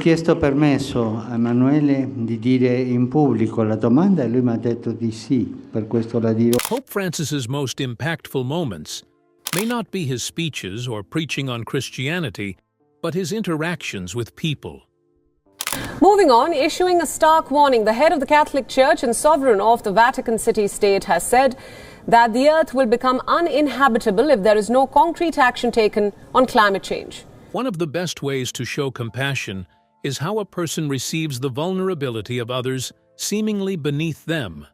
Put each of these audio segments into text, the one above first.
chiesto permesso a Emanuele di dire in pubblico la domanda e lui mi ha detto di sì, per questo la dirò. Pope Francis's most impactful moments may not be his speeches or preaching on Christianity, but his interactions with people. Moving on, issuing a stark warning, the head of the Catholic Church and sovereign of the Vatican City-State has said that the earth will become uninhabitable if there is no concrete action taken on climate change. One of the best ways to show compassion is how a person receives the vulnerability of others seemingly beneath them,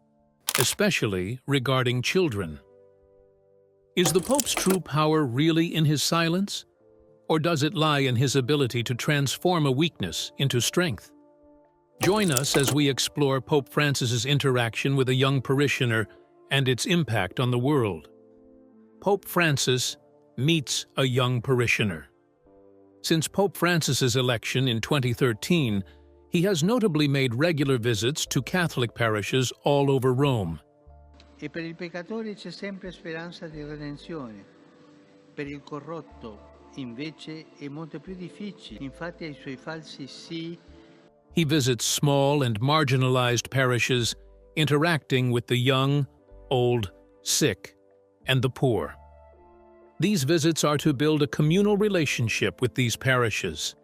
especially regarding children. Is the Pope's true power really in his silence? Or does it lie in his ability to transform a weakness into strength? Join us as we explore Pope Francis's interaction with a young parishioner and its impact on the world. Pope Francis meets a young parishioner. Since Pope Francis's election in 2013, he has notably made regular visits to Catholic parishes all over Rome. E per il peccatore c'è sempre speranza di redenzione. Per il corrotto, invece, è molto più difficile. Infatti ai suoi falsi sì. He visits small and marginalized parishes, interacting with the young, old, sick, and the poor. These visits are to build a communal relationship with these parishes.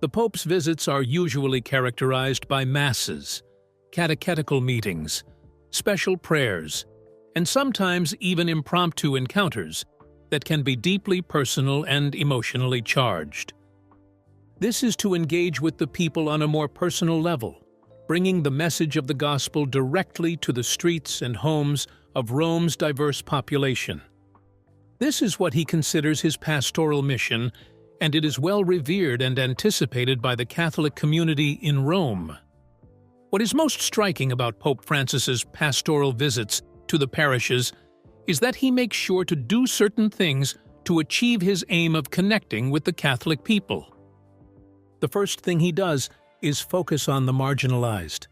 The Pope's visits are usually characterized by masses, catechetical meetings, special prayers, and sometimes even impromptu encounters that can be deeply personal and emotionally charged. This is to engage with the people on a more personal level, bringing the message of the gospel directly to the streets and homes of Rome's diverse population. This is what he considers his pastoral mission, and it is well revered and anticipated by the Catholic community in Rome. What is most striking about Pope Francis's pastoral visits to the parishes is that he makes sure to do certain things to achieve his aim of connecting with the Catholic people. The first thing he does is focus on the marginalized.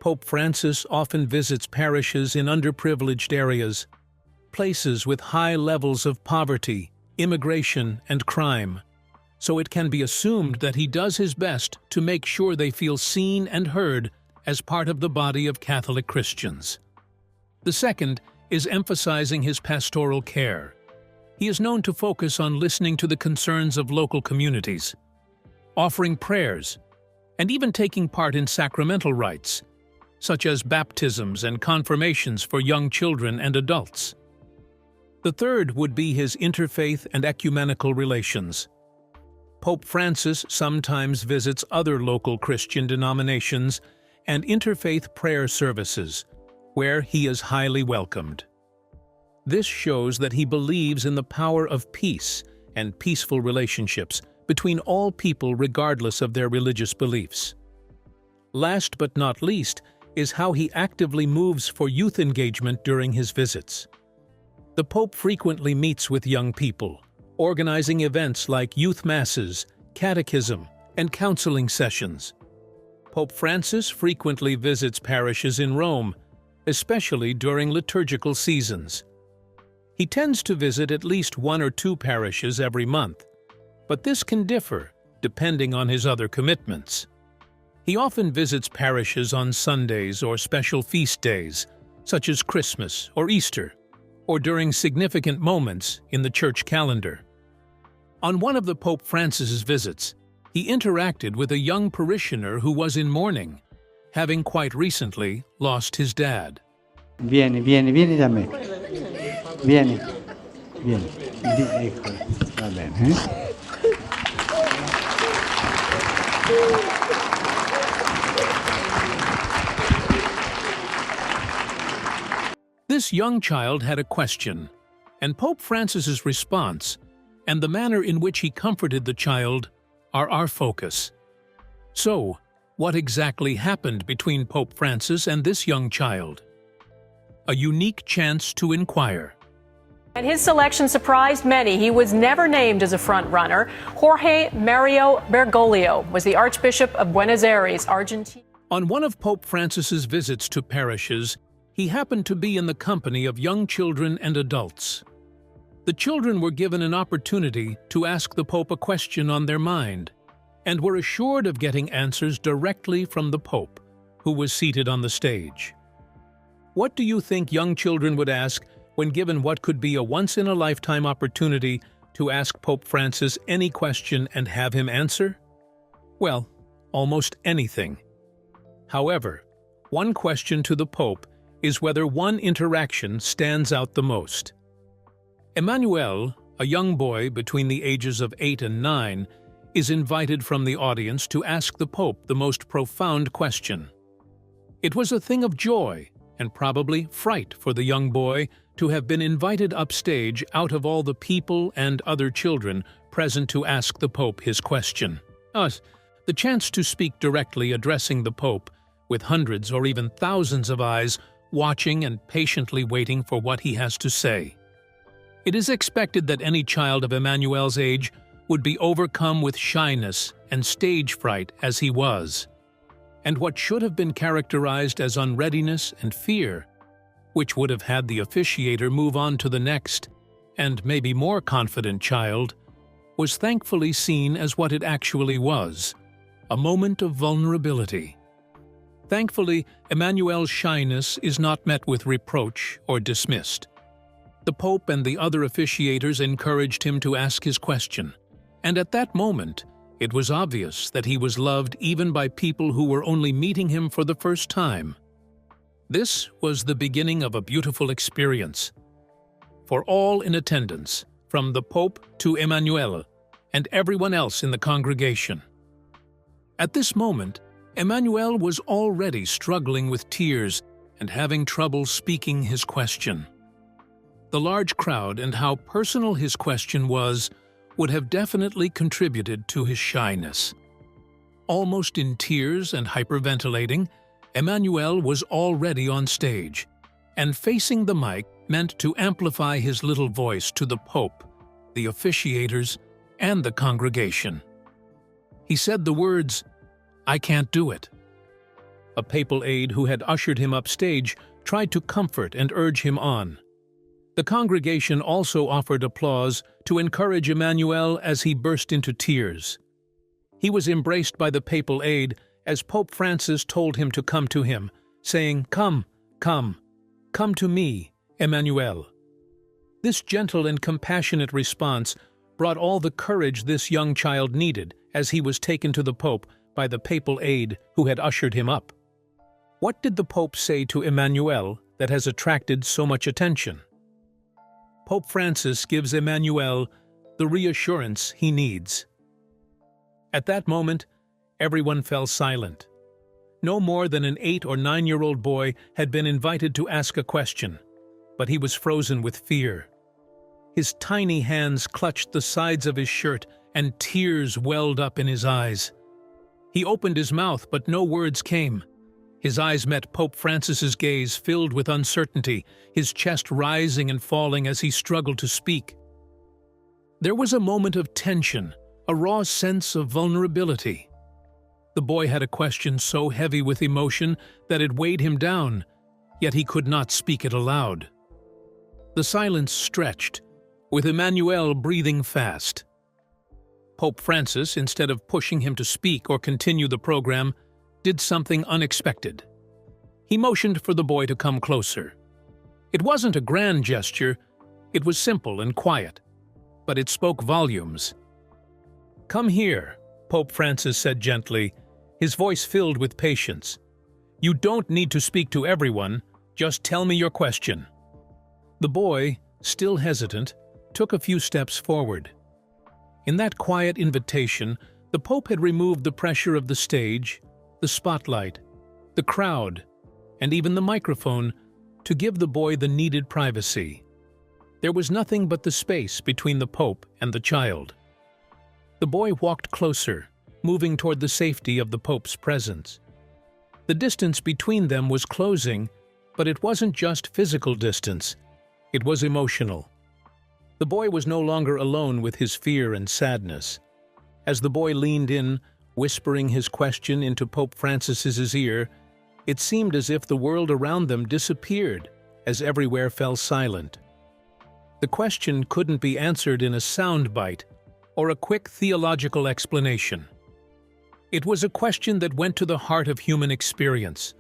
Pope Francis often visits parishes in underprivileged areas, places with high levels of poverty, immigration, and crime, so it can be assumed that he does his best to make sure they feel seen and heard as part of the body of Catholic Christians. The second is emphasizing his pastoral care. He is known to focus on listening to the concerns of local communities, offering prayers, and even taking part in sacramental rites, such as baptisms and confirmations for young children and adults. The third would be his interfaith and ecumenical relations. Pope Francis sometimes visits other local Christian denominations and interfaith prayer services, where he is highly welcomed. This shows that he believes in the power of peace and peaceful relationships between all people regardless of their religious beliefs. Last but not least is how he actively moves for youth engagement during his visits. The Pope frequently meets with young people, organizing events like youth masses, catechism, and counseling sessions. Pope Francis frequently visits parishes in Rome, especially during liturgical seasons. He tends to visit at least 1 or 2 parishes every month, but this can differ depending on his other commitments. He often visits parishes on Sundays or special feast days, such as Christmas or Easter, or during significant moments in the church calendar. On one of the Pope Francis's visits, he interacted with a young parishioner who was in mourning, having quite recently lost his dad. Vieni da me. Vieni. Ecco, va bene. This young child had a question, and Pope Francis's response and the manner in which he comforted the child are our focus. So, what exactly happened between Pope Francis and this young child? A unique chance to inquire. And his selection surprised many. He was never named as a front-runner. Jorge Mario Bergoglio was the Archbishop of Buenos Aires, Argentina. On one of Pope Francis's visits to parishes, he happened to be in the company of young children and adults. The children were given an opportunity to ask the Pope a question on their mind, and were assured of getting answers directly from the Pope, who was seated on the stage. What do you think young children would ask when given what could be a once-in-a-lifetime opportunity to ask Pope Francis any question and have him answer? Well, almost anything. However, one question to the Pope is whether one interaction stands out the most. Emmanuel, a young boy between the ages of 8 and 9, is invited from the audience to ask the Pope the most profound question. It was a thing of joy and probably fright for the young boy to have been invited upstage out of all the people and other children present to ask the Pope his question. The chance to speak directly addressing the Pope, with hundreds or even thousands of eyes watching and patiently waiting for what he has to say. It is expected that any child of Emmanuel's age would be overcome with shyness and stage fright as he was, and what should have been characterized as unreadiness and fear, which would have had the officiator move on to the next, and maybe more confident child, was thankfully seen as what it actually was, a moment of vulnerability. Thankfully, Emmanuel's shyness is not met with reproach or dismissed. The Pope and the other officiators encouraged him to ask his question, and at that moment, it was obvious that he was loved even by people who were only meeting him for the first time. This was the beginning of a beautiful experience for all in attendance, from the Pope to Emmanuel and everyone else in the congregation. At this moment, Emmanuel was already struggling with tears and having trouble speaking his question. The large crowd and how personal his question was would have definitely contributed to his shyness. Almost in tears and hyperventilating, Emmanuel was already on stage, and facing the mic meant to amplify his little voice to the Pope, the officiators, and the congregation. He said the words, "I can't do it." A papal aide who had ushered him upstage tried to comfort and urge him on. The congregation also offered applause to encourage Emmanuel as he burst into tears. He was embraced by the papal aide as Pope Francis told him to come to him, saying, "Come, come, come to me, Emmanuel." This gentle and compassionate response brought all the courage this young child needed as he was taken to the Pope by the papal aide who had ushered him up. What did the Pope say to Emmanuel that has attracted so much attention? Pope Francis gives Emmanuel the reassurance he needs. At that moment, everyone fell silent. No more than an 8 or 9-year-old boy had been invited to ask a question, but he was frozen with fear. His tiny hands clutched the sides of his shirt and tears welled up in his eyes. He opened his mouth, but no words came. His eyes met Pope Francis's gaze filled with uncertainty, his chest rising and falling as he struggled to speak. There was a moment of tension, a raw sense of vulnerability. The boy had a question so heavy with emotion that it weighed him down, yet he could not speak it aloud. The silence stretched, with Emmanuel breathing fast. Pope Francis, instead of pushing him to speak or continue the program, did something unexpected. He motioned for the boy to come closer. It wasn't a grand gesture, it was simple and quiet, but it spoke volumes. "Come here," Pope Francis said gently, his voice filled with patience. "You don't need to speak to everyone, just tell me your question." The boy, still hesitant, took a few steps forward. In that quiet invitation, the Pope had removed the pressure of the stage, the spotlight, the crowd, and even the microphone to give the boy the needed privacy. There was nothing but the space between the Pope and the child. The boy walked closer, moving toward the safety of the Pope's presence. The distance between them was closing, but it wasn't just physical distance. It was emotional. The boy was no longer alone with his fear and sadness. As the boy leaned in, whispering his question into Pope Francis's ear, it seemed as if the world around them disappeared as everywhere fell silent. The question couldn't be answered in a sound bite or a quick theological explanation. It was a question that went to the heart of human experience,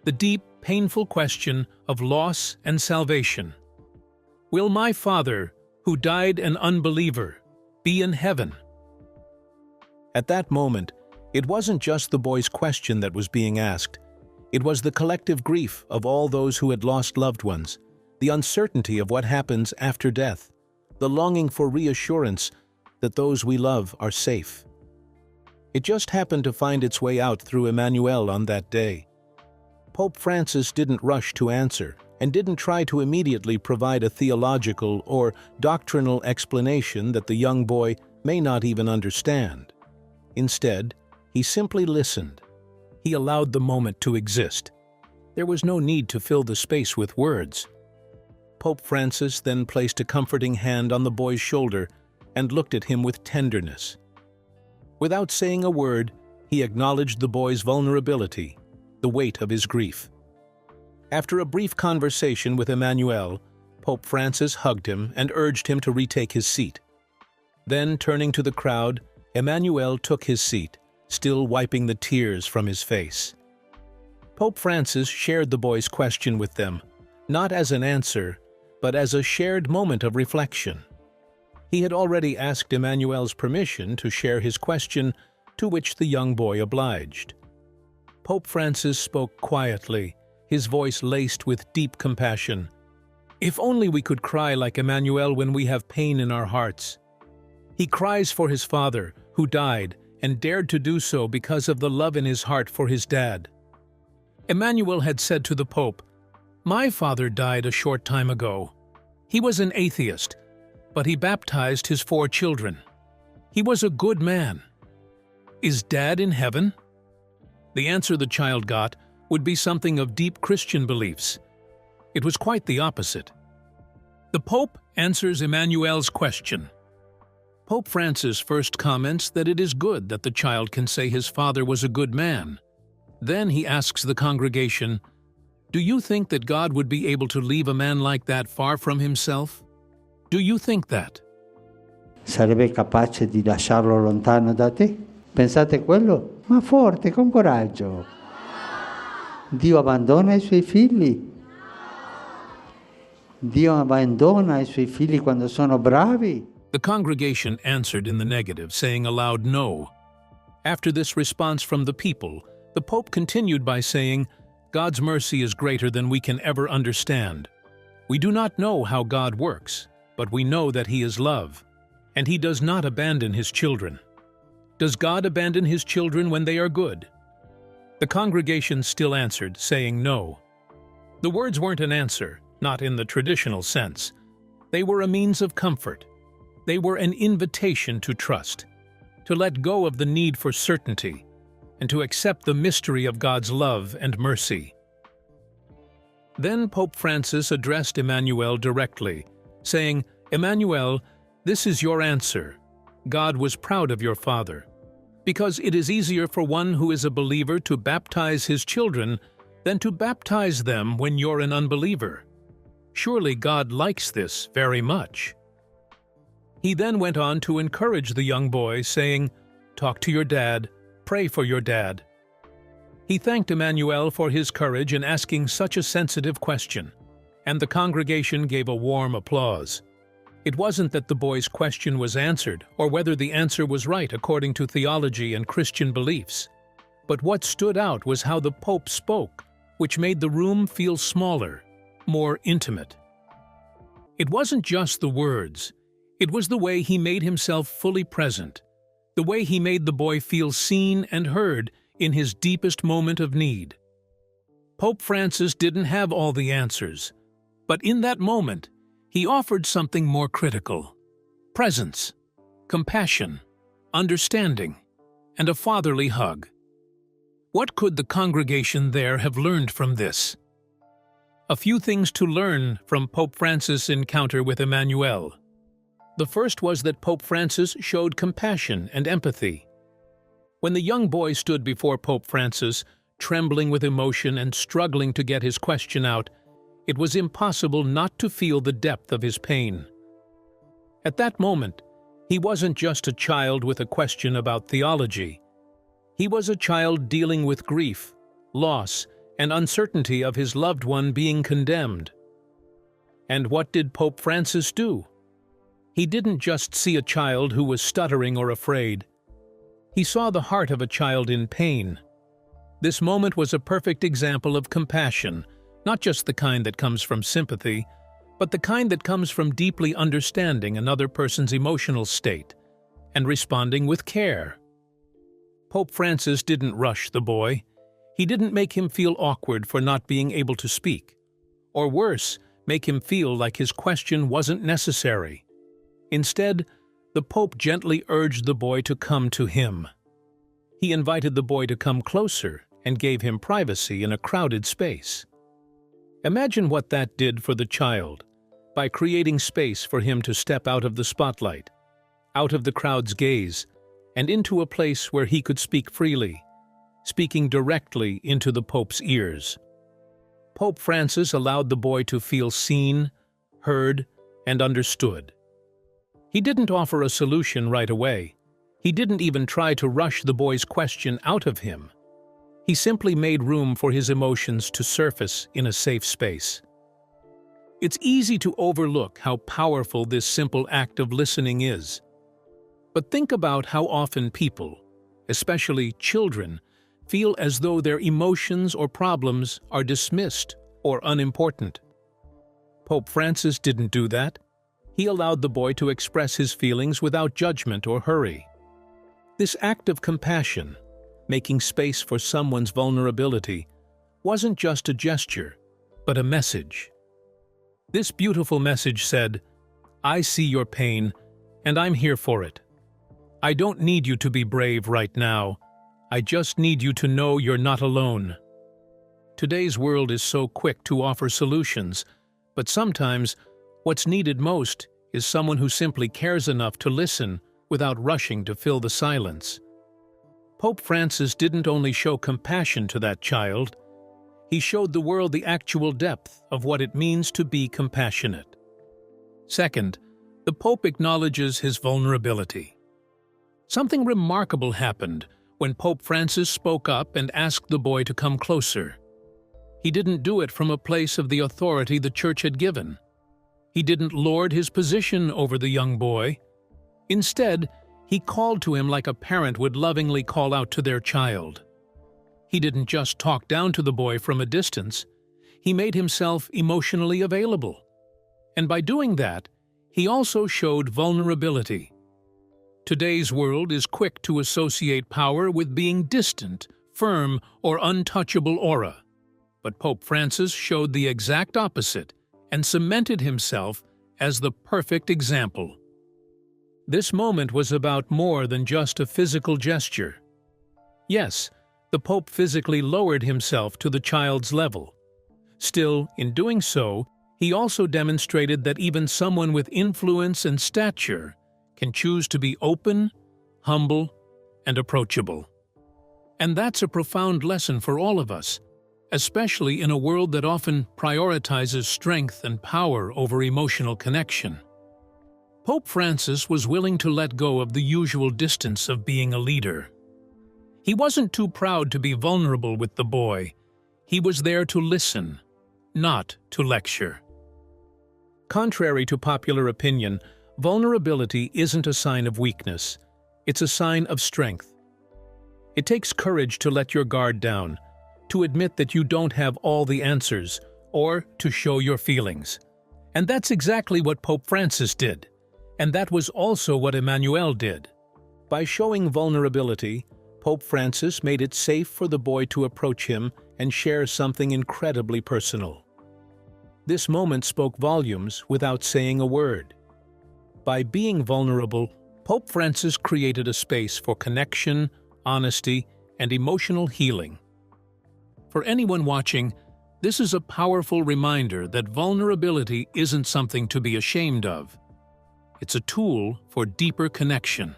the deep, painful question of loss and salvation. Will my Father, who died an unbeliever, be in heaven? At that moment, it wasn't just the boy's question that was being asked. It was the collective grief of all those who had lost loved ones, the uncertainty of what happens after death, the longing for reassurance that those we love are safe. It just happened to find its way out through Emmanuel on that day. Pope Francis didn't rush to answer and didn't try to immediately provide a theological or doctrinal explanation that the young boy may not even understand. Instead, he simply listened. He allowed the moment to exist. There was no need to fill the space with words. Pope Francis then placed a comforting hand on the boy's shoulder and looked at him with tenderness. Without saying a word, he acknowledged the boy's vulnerability, the weight of his grief. After a brief conversation with Emmanuel, Pope Francis hugged him and urged him to retake his seat. Then, turning to the crowd, Emmanuel took his seat, still wiping the tears from his face. Pope Francis shared the boy's question with them, not as an answer, but as a shared moment of reflection. He had already asked Emmanuel's permission to share his question, to which the young boy obliged. Pope Francis spoke quietly, his voice laced with deep compassion. If only we could cry like Emmanuel when we have pain in our hearts. He cries for his father, who died, and dared to do so because of the love in his heart for his dad. Emmanuel had said to the Pope, "My father died a short time ago. He was an atheist, but he baptized his 4 children. He was a good man. Is Dad in heaven?" The answer the child got would be something of deep Christian beliefs. It was quite the opposite. The Pope answers Emmanuel's question. Pope Francis first comments that it is good that the child can say his father was a good man. Then he asks the congregation, "Do you think that God would be able to leave a man like that far from himself? Do you think that?" Sarebbe capace di lasciarlo lontano da te? Pensate quello? Ma forte, con coraggio. Dio abbandona i suoi figli. Dio abbandona i suoi figli quando sono bravi. The congregation answered in the negative, saying aloud no. After this response from the people, the Pope continued by saying, "God's mercy is greater than we can ever understand. We do not know how God works, but we know that He is love, and He does not abandon His children. Does God abandon His children when they are good?" The congregation still answered, saying no. The words weren't an answer, not in the traditional sense. They were a means of comfort. They were an invitation to trust, to let go of the need for certainty, and to accept the mystery of God's love and mercy. Then Pope Francis addressed Emmanuel directly, saying, "Emmanuel, this is your answer. God was proud of your father, because it is easier for one who is a believer to baptize his children than to baptize them when you're an unbeliever. Surely God likes this very much." He then went on to encourage the young boy, saying, "Talk to your dad, pray for your dad." He thanked Emmanuel for his courage in asking such a sensitive question, and the congregation gave a warm applause. It wasn't that the boy's question was answered, or whether the answer was right according to theology and Christian beliefs. But what stood out was how the Pope spoke, which made the room feel smaller, more intimate. It wasn't just the words. It was the way he made himself fully present, the way he made the boy feel seen and heard in his deepest moment of need. Pope Francis didn't have all the answers, but in that moment, he offered something more critical: presence, compassion, understanding, and a fatherly hug. What could the congregation there have learned from this? A few things to learn from Pope Francis' encounter with Emmanuel. The first was that Pope Francis showed compassion and empathy. When the young boy stood before Pope Francis, trembling with emotion and struggling to get his question out, it was impossible not to feel the depth of his pain. At that moment, he wasn't just a child with a question about theology. He was a child dealing with grief, loss, and uncertainty of his loved one being condemned. And what did Pope Francis do? He didn't just see a child who was stuttering or afraid. He saw the heart of a child in pain. This moment was a perfect example of compassion, not just the kind that comes from sympathy, but the kind that comes from deeply understanding another person's emotional state and responding with care. Pope Francis didn't rush the boy. He didn't make him feel awkward for not being able to speak, or worse, make him feel like his question wasn't necessary. Instead, the Pope gently urged the boy to come to him. He invited the boy to come closer and gave him privacy in a crowded space. Imagine what that did for the child, by creating space for him to step out of the spotlight, out of the crowd's gaze, and into a place where he could speak freely, speaking directly into the Pope's ears. Pope Francis allowed the boy to feel seen, heard, and understood. He didn't offer a solution right away. He didn't even try to rush the boy's question out of him. He simply made room for his emotions to surface in a safe space. It's easy to overlook how powerful this simple act of listening is. But think about how often people, especially children, feel as though their emotions or problems are dismissed or unimportant. Pope Francis didn't do that. He allowed the boy to express his feelings without judgment or hurry. This act of compassion, making space for someone's vulnerability, wasn't just a gesture, but a message. This beautiful message said, "I see your pain, and I'm here for it. I don't need you to be brave right now. I just need you to know you're not alone." Today's world is so quick to offer solutions, but sometimes what's needed most is someone who simply cares enough to listen without rushing to fill the silence. Pope Francis didn't only show compassion to that child, he showed the world the actual depth of what it means to be compassionate. Second, the Pope acknowledges his vulnerability. Something remarkable happened when Pope Francis spoke up and asked the boy to come closer. He didn't do it from a place of the authority the Church had given. He didn't lord his position over the young boy. Instead, he called to him like a parent would lovingly call out to their child. He didn't just talk down to the boy from a distance. He made himself emotionally available. And by doing that, he also showed vulnerability. Today's world is quick to associate power with being distant, firm, or untouchable aura. But Pope Francis showed the exact opposite and cemented himself as the perfect example. This moment was about more than just a physical gesture. Yes, the Pope physically lowered himself to the child's level. Still, in doing so, he also demonstrated that even someone with influence and stature can choose to be open, humble, and approachable. And that's a profound lesson for all of us, especially in a world that often prioritizes strength and power over emotional connection. Pope Francis was willing to let go of the usual distance of being a leader. He wasn't too proud to be vulnerable with the boy. He was there to listen, not to lecture. Contrary to popular opinion, vulnerability isn't a sign of weakness. It's a sign of strength. It takes courage to let your guard down, to admit that you don't have all the answers, or to show your feelings. And that's exactly what Pope Francis did. And that was also what Emmanuel did. By showing vulnerability, Pope Francis made it safe for the boy to approach him and share something incredibly personal. This moment spoke volumes without saying a word. By being vulnerable, Pope Francis created a space for connection, honesty, and emotional healing. For anyone watching, this is a powerful reminder that vulnerability isn't something to be ashamed of. It's a tool for deeper connection.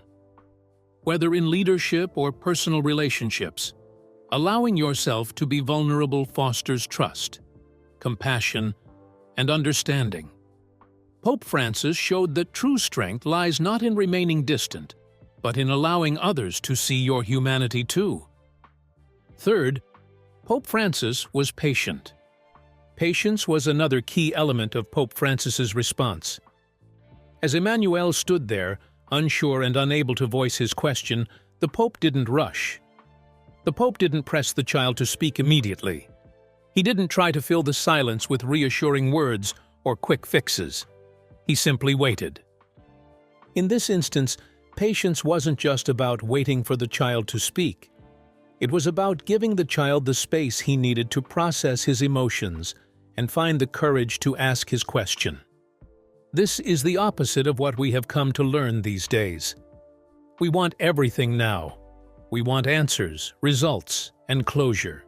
Whether in leadership or personal relationships, allowing yourself to be vulnerable fosters trust, compassion, and understanding. Pope Francis showed that true strength lies not in remaining distant, but in allowing others to see your humanity too. Third, Pope Francis was patient. Patience was another key element of Pope Francis's response. As Emmanuel stood there, unsure and unable to voice his question, the Pope didn't rush. The Pope didn't press the child to speak immediately. He didn't try to fill the silence with reassuring words or quick fixes. He simply waited. In this instance, patience wasn't just about waiting for the child to speak. It was about giving the child the space he needed to process his emotions and find the courage to ask his question. This is the opposite of what we have come to learn these days. We want everything now. We want answers, results, and closure.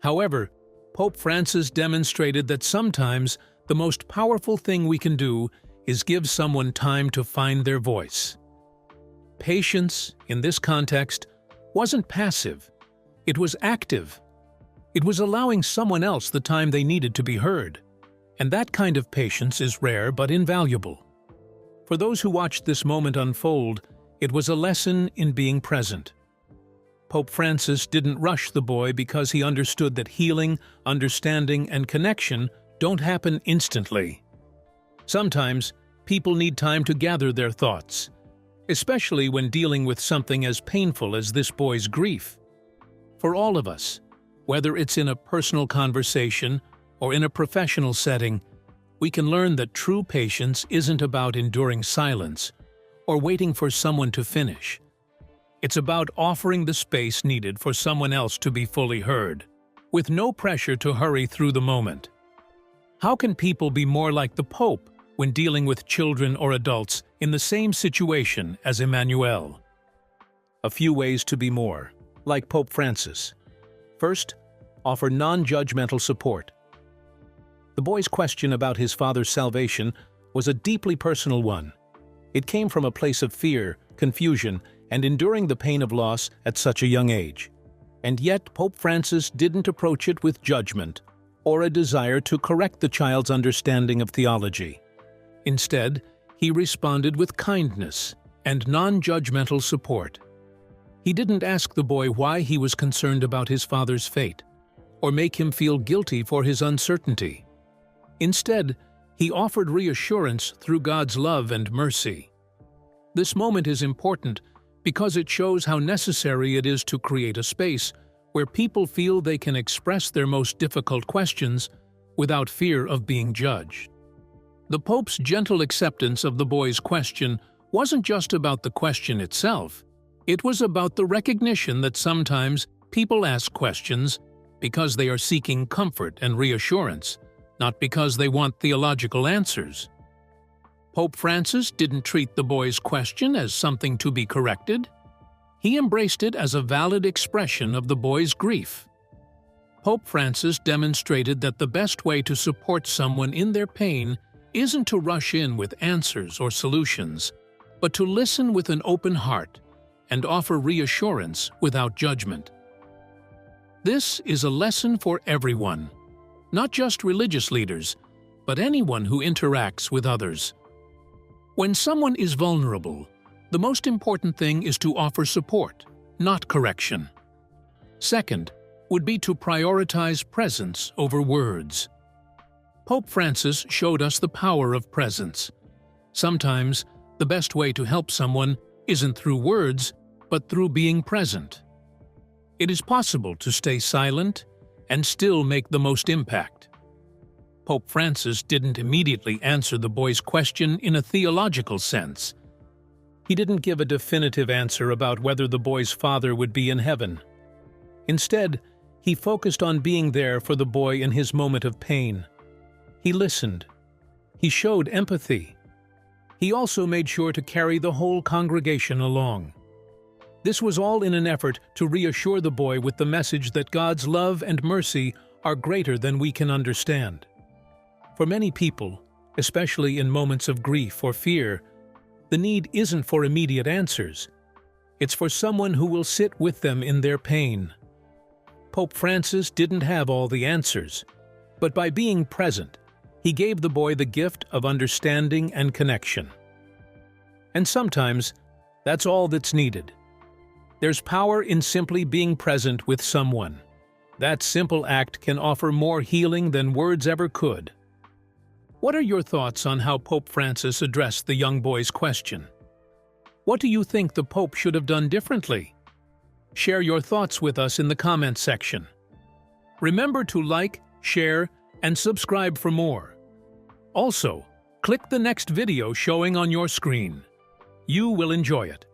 However, Pope Francis demonstrated that sometimes the most powerful thing we can do is give someone time to find their voice. Patience, in this context, wasn't passive. It was active. It was allowing someone else the time they needed to be heard. And that kind of patience is rare but invaluable. For those who watched this moment unfold, it was a lesson in being present. Pope Francis didn't rush the boy because he understood that healing, understanding, and connection don't happen instantly. Sometimes, people need time to gather their thoughts, especially when dealing with something as painful as this boy's grief. For all of us, whether it's in a personal conversation or in a professional setting, we can learn that true patience isn't about enduring silence or waiting for someone to finish. It's about offering the space needed for someone else to be fully heard, with no pressure to hurry through the moment. How can people be more like the Pope when dealing with children or adults in the same situation as Emmanuel? A few ways to be more like Pope Francis. First, offer non-judgmental support. The boy's question about his father's salvation was a deeply personal one. It came from a place of fear, confusion, and enduring the pain of loss at such a young age. And yet, Pope Francis didn't approach it with judgment or a desire to correct the child's understanding of theology. Instead, he responded with kindness and non-judgmental support. He didn't ask the boy why he was concerned about his father's fate, or make him feel guilty for his uncertainty. Instead, he offered reassurance through God's love and mercy. This moment is important because it shows how necessary it is to create a space where people feel they can express their most difficult questions without fear of being judged. The Pope's gentle acceptance of the boy's question wasn't just about the question itself. It was about the recognition that sometimes people ask questions because they are seeking comfort and reassurance, not because they want theological answers. Pope Francis didn't treat the boy's question as something to be corrected. He embraced it as a valid expression of the boy's grief. Pope Francis demonstrated that the best way to support someone in their pain isn't to rush in with answers or solutions, but to listen with an open heart and offer reassurance without judgment. This is a lesson for everyone, not just religious leaders, but anyone who interacts with others. When someone is vulnerable, the most important thing is to offer support, not correction. Second would be to prioritize presence over words. Pope Francis showed us the power of presence. Sometimes, the best way to help someone isn't through words, but through being present. It is possible to stay silent and still make the most impact. Pope Francis didn't immediately answer the boy's question in a theological sense. He didn't give a definitive answer about whether the boy's father would be in heaven. Instead, he focused on being there for the boy in his moment of pain. He listened. He showed empathy. He also made sure to carry the whole congregation along. This was all in an effort to reassure the boy with the message that God's love and mercy are greater than we can understand. For many people, especially in moments of grief or fear, the need isn't for immediate answers. It's for someone who will sit with them in their pain. Pope Francis didn't have all the answers, but by being present, he gave the boy the gift of understanding and connection. And sometimes, That's all that's needed. There's power in simply being present with someone. That simple act can offer more healing than words ever could. What are your thoughts on how Pope Francis addressed the young boy's question? What do you think the Pope should have done differently? Share your thoughts with us in the comments section. Remember to like, share, and subscribe for more. Also, click the next video showing on your screen. You will enjoy it.